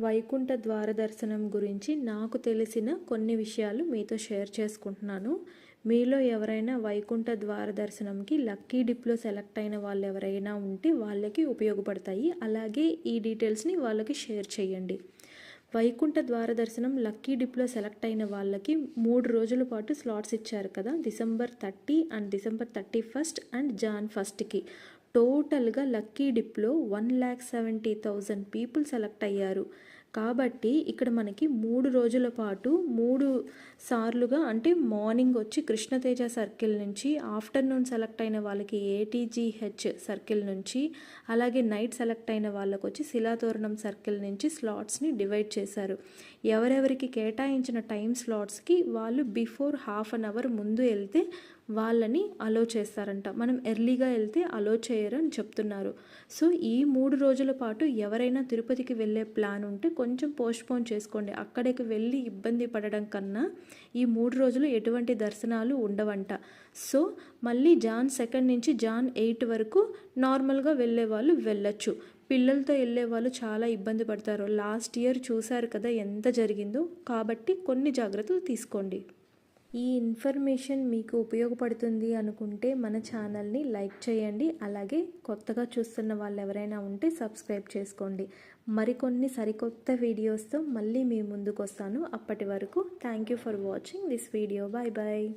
వైకుంఠ ద్వార దర్శనం గురించి నాకు తెలిసిన కొన్ని విషయాలు మీతో షేర్ చేసుకుంటున్నాను. మీలో ఎవరైనా వైకుంఠ ద్వార దర్శనంకి లక్కీ డిప్లో సెలెక్ట్ అయిన వాళ్ళు ఎవరైనా ఉంటే వాళ్ళకి ఉపయోగపడతాయి. అలాగే ఈ డీటెయిల్స్ని వాళ్ళకి షేర్ చేయండి. వైకుంఠ ద్వార దర్శనం లక్కీ డిప్లో సెలెక్ట్ అయిన వాళ్ళకి 3 రోజుల పాటు స్లాట్స్ ఇచ్చారు కదా, December 30 and December 31 and Jan 1కి. టోటల్గా లక్కీ డిప్లో 1,70,000 పీపుల్ సెలెక్ట్ అయ్యారు. కాబట్టి ఇక్కడ మనకి 3 రోజుల పాటు 3 సార్లుగా, అంటే మార్నింగ్ వచ్చి కృష్ణతేజ సర్కిల్ నుంచి, ఆఫ్టర్నూన్ సెలెక్ట్ అయిన వాళ్ళకి ATGH సర్కిల్ నుంచి, అలాగే నైట్ సెలెక్ట్ అయిన వాళ్ళకి వచ్చి శిలాతోరణం సర్కిల్ నుంచి స్లాట్స్ని డివైడ్ చేశారు. ఎవరెవరికి కేటాయించిన టైం స్లాట్స్కి వాళ్ళు బిఫోర్ ½ అన్ అవర్ ముందు వెళ్తే వాళ్ళని అలో చేస్తారంట. మనం ఎర్లీగా వెళ్తే అలో చేయరని చెప్తున్నారు. సో ఈ 3 రోజుల పాటు ఎవరైనా తిరుపతికి వెళ్ళే ప్లాన్ ఉంటే కొంచెం పోస్ట్పోన్ చేసుకోండి. అక్కడికి వెళ్ళి ఇబ్బంది పడడం కన్నా ఈ 3 రోజులు ఎటువంటి దర్శనాలు ఉండవంట. సో మళ్ళీ Jan 2 నుంచి Jan 8 వరకు నార్మల్గా వెళ్ళే వాళ్ళు వెళ్ళొచ్చు. పిల్లలతో వెళ్ళే వాళ్ళు చాలా ఇబ్బంది పడతారు. లాస్ట్ ఇయర్ చూశారు కదా ఎంత జరిగిందో. కాబట్టి కొన్ని జాగ్రత్తలు తీసుకోండి. ఈ ఇన్ఫర్మేషన్ మీకు ఉపయోగపడుతుంది అనుకుంటే మన ఛానల్ని లైక్ చేయండి. అలాగే కొత్తగా చూస్తున్న వాళ్ళు ఎవరైనా ఉంటే సబ్స్క్రైబ్ చేసుకోండి. మరికొన్ని సరికొత్త వీడియోస్తో మళ్ళీ మీ ముందుకు వస్తాను. అప్పటి వరకు thank you for watching this video. Bye bye.